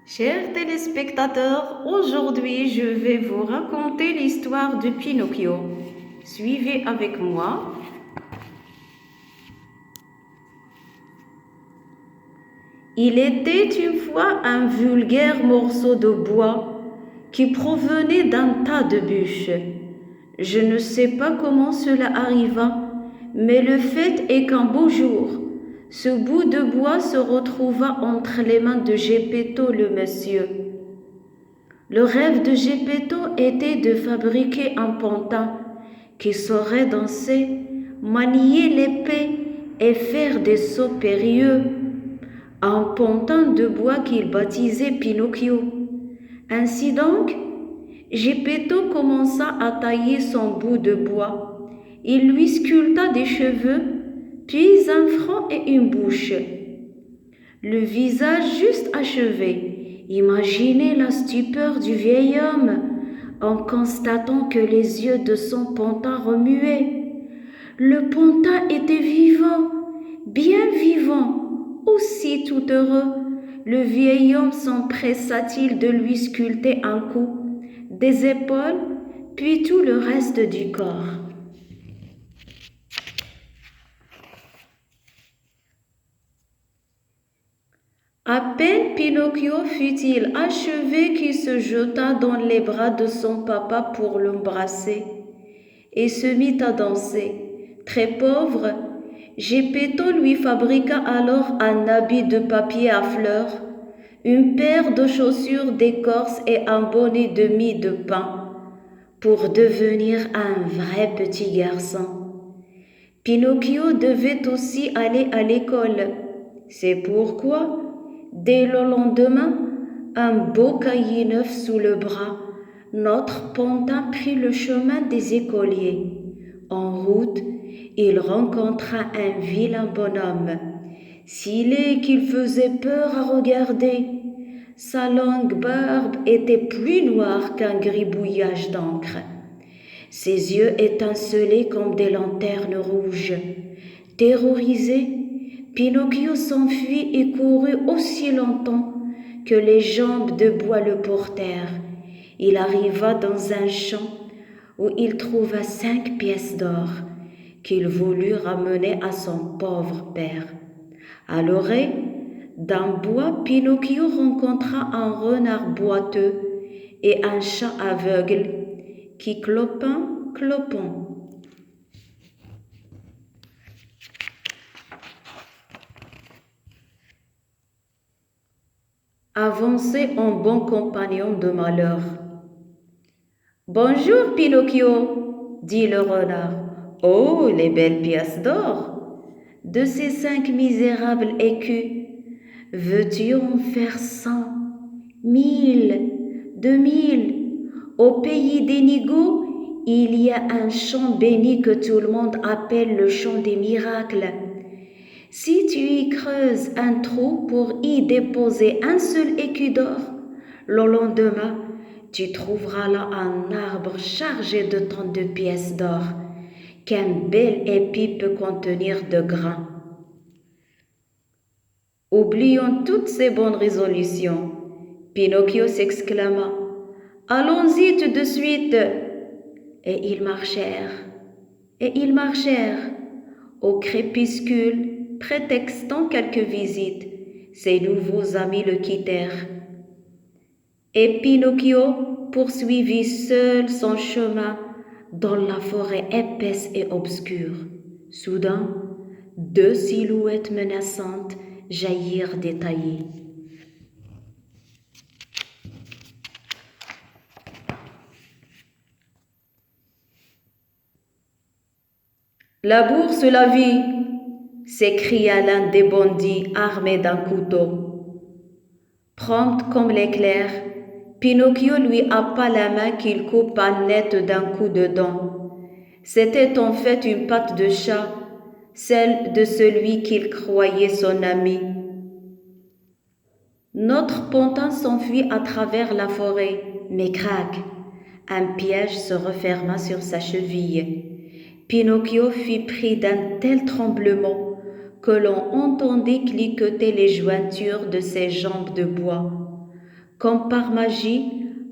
Chers téléspectateurs, aujourd'hui je vais vous raconter l'histoire de Pinocchio. Suivez avec moi. Il était une fois un vulgaire morceau de bois qui provenait d'un tas de bûches. Je ne sais pas comment cela arriva, mais le fait est qu'un beau jour, ce bout de bois se retrouva entre les mains de Geppetto le monsieur. Le rêve de Geppetto était de fabriquer un pantin qui saurait danser, manier l'épée et faire des sauts périlleux. Un pantin de bois qu'il baptisait Pinocchio. Ainsi donc, Geppetto commença à tailler son bout de bois. Il lui sculpta des cheveux, puis un front et une bouche. Le visage juste achevé, imaginez la stupeur du vieil homme en constatant que les yeux de son pantin remuaient. Le pantin était vivant, bien vivant, aussi tout heureux. Le vieil homme s'empressa-t-il de lui sculpter un cou, des épaules, puis tout le reste du corps. À peine Pinocchio fut-il achevé qu'il se jeta dans les bras de son papa pour l'embrasser et se mit à danser. Très pauvre, Geppetto lui fabriqua alors un habit de papier à fleurs, une paire de chaussures d'écorce et un bonnet de mie de pain pour devenir un vrai petit garçon. Pinocchio devait aussi aller à l'école. C'est pourquoi, dès le lendemain, un beau cahier neuf sous le bras, notre pantin prit le chemin des écoliers. En route, il rencontra un vilain bonhomme, si laid qu'il faisait peur à regarder. Sa longue barbe était plus noire qu'un gribouillage d'encre. Ses yeux étincelaient comme des lanternes rouges. Terrorisé, Pinocchio s'enfuit et courut aussi longtemps que les jambes de bois le portèrent. Il arriva dans un champ où il trouva 5 pièces d'or qu'il voulut ramener à son pauvre père. À l'oreille d'un bois, Pinocchio rencontra un renard boiteux et un chat aveugle qui clopin. Avançait en bon compagnon de malheur. Bonjour Pinocchio, dit le renard. Oh, les belles pièces d'or! De ces 5 misérables écus, veux-tu en faire 100, 1000, 2000? Au pays d'Enigo, il y a un champ béni que tout le monde appelle le champ des miracles. Si tu y creuses un trou pour y déposer un seul écu d'or, le lendemain, tu trouveras là un arbre chargé de tant de pièces d'or qu'un bel épi peut contenir de grains. Oublions toutes ces bonnes résolutions. Pinocchio s'exclama. Allons-y tout de suite. Et ils marchèrent. Au crépuscule, prétextant quelques visites, ses nouveaux amis le quittèrent. Et Pinocchio poursuivit seul son chemin dans la forêt épaisse et obscure. Soudain, 2 silhouettes menaçantes jaillirent des taillis. La bourse la vie, s'écria l'un des bandits armé d'un couteau. Prompt comme l'éclair, Pinocchio lui happa la main qu'il coupa net d'un coup de dent. C'était en fait une patte de chat, celle de celui qu'il croyait son ami. Notre pantin s'enfuit à travers la forêt, mais crac, un piège se referma sur sa cheville. Pinocchio fut pris d'un tel tremblement que l'on entendit cliqueter les jointures de ses jambes de bois. Comme par magie,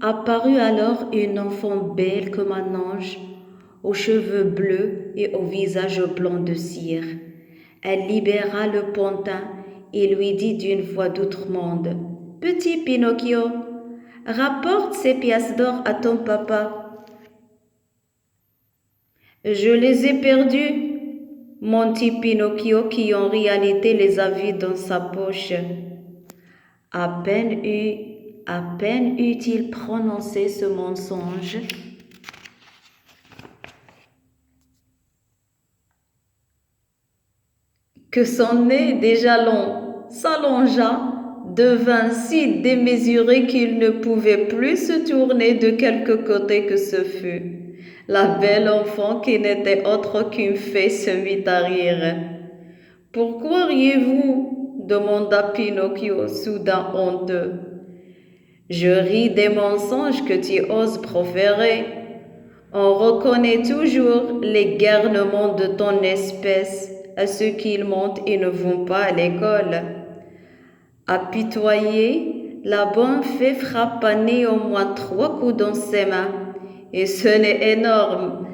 apparut alors une enfant belle comme un ange, aux cheveux bleus et au visage blanc de cire. Elle libéra le pantin et lui dit d'une voix d'outre-monde: Petit Pinocchio, rapporte ces pièces d'or à ton papa. Je les ai perdues, mentit Pinocchio qui en réalité les avait dans sa poche. À peine eut-il prononcé ce mensonge que son nez déjà long s'allongea, devint si démesuré qu'il ne pouvait plus se tourner de quelque côté que ce fût. La belle enfant, qui n'était autre qu'une fée, se mit à rire. « Pourquoi riez-vous » demanda Pinocchio, soudain honteux. « Je ris des mensonges que tu oses proférer. On reconnaît toujours les garnements de ton espèce à ceux qui mentent et ne vont pas à l'école. » Apitoyée, la bonne fée frappa néanmoins 3 coups dans ses mains, et ce nez énorme,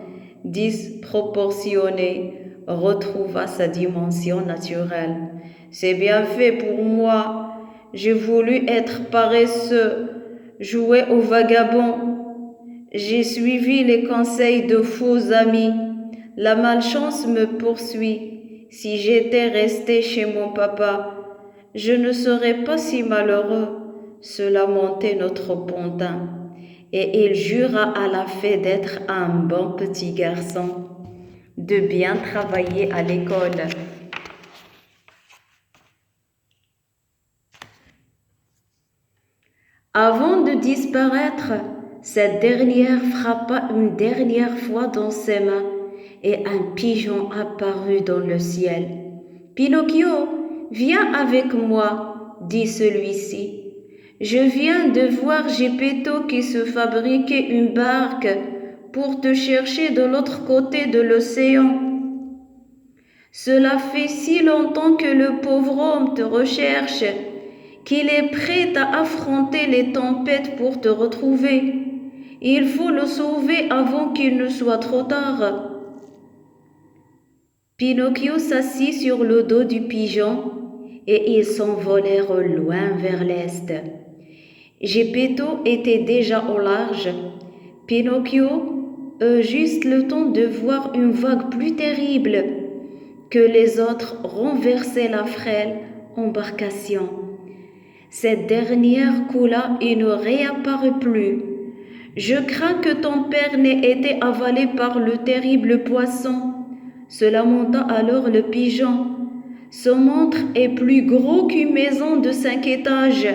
disproportionné, retrouva sa dimension naturelle. « C'est bien fait pour moi. J'ai voulu être paresseux, jouer au vagabond. J'ai suivi les conseils de faux amis. La malchance me poursuit. Si j'étais resté chez mon papa, je ne serais pas si malheureux, se lamentait notre pantin. Et il jura à la fée d'être un bon petit garçon, de bien travailler à l'école. Avant de disparaître, cette dernière frappa une dernière fois dans ses mains et un pigeon apparut dans le ciel. « Pinocchio, viens avec moi, dit celui-ci. Je viens de voir Geppetto qui se fabriquait une barque pour te chercher de l'autre côté de l'océan. Cela fait si longtemps que le pauvre homme te recherche qu'il est prêt à affronter les tempêtes pour te retrouver. Il faut le sauver avant qu'il ne soit trop tard. » Pinocchio s'assit sur le dos du pigeon et ils s'envolèrent loin vers l'est. Geppetto était déjà au large. Pinocchio eut juste le temps de voir une vague plus terrible que les autres renverser la frêle embarcation. Cette dernière coula et ne réapparut plus. « Je crains que ton père n'ait été avalé par le terrible poisson, » se lamenta alors le pigeon. « Son ventre est plus gros qu'une maison de 5 étages. »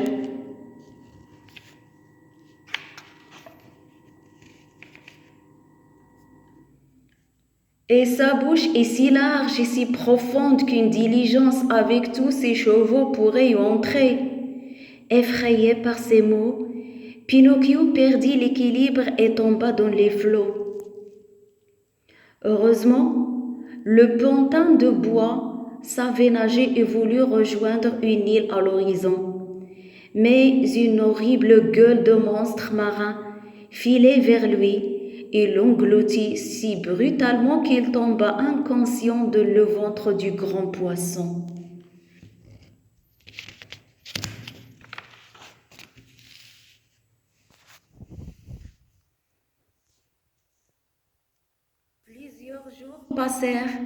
Et sa bouche est si large et si profonde qu'une diligence avec tous ses chevaux pourrait y entrer. Effrayé par ces mots, Pinocchio perdit l'équilibre et tomba dans les flots. Heureusement, le pantin de bois savait nager et voulut rejoindre une île à l'horizon. Mais une horrible gueule de monstre marin filait vers lui et l'engloutit si brutalement qu'il tomba inconscient dans le ventre du grand poisson. Plusieurs jours passèrent.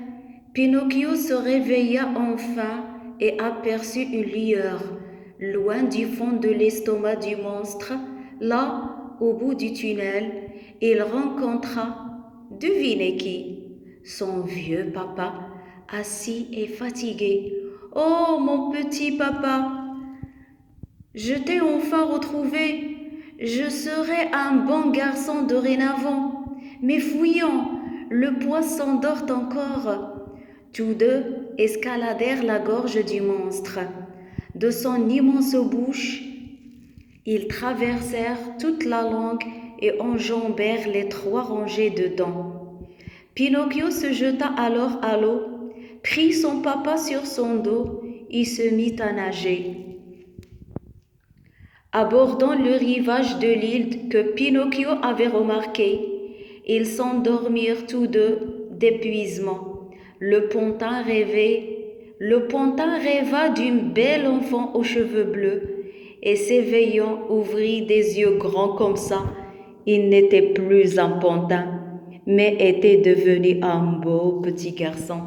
Pinocchio se réveilla enfin et aperçut une lueur, loin du fond de l'estomac du monstre. Là, au bout du tunnel, il rencontra, devinez qui? Son vieux papa, assis et fatigué. « Oh, mon petit papa, je t'ai enfin retrouvé. Je serai un bon garçon dorénavant. Mais fouillons, le poisson dort encore. » Tous deux escaladèrent la gorge du monstre. De son immense bouche, ils traversèrent toute la langue et enjambèrent les 3 rangées de dents. Pinocchio se jeta alors à l'eau, prit son papa sur son dos et se mit à nager. Abordant le rivage de l'île que Pinocchio avait remarqué, ils s'endormirent tous deux d'épuisement. Le pantin rêva d'une belle enfant aux cheveux bleus et s'éveillant ouvrit des yeux grands comme ça. Il n'était plus un pantin, mais était devenu un beau petit garçon.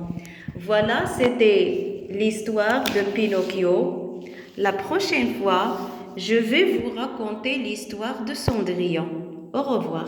Voilà, c'était l'histoire de Pinocchio. La prochaine fois, je vais vous raconter l'histoire de Cendrillon. Au revoir.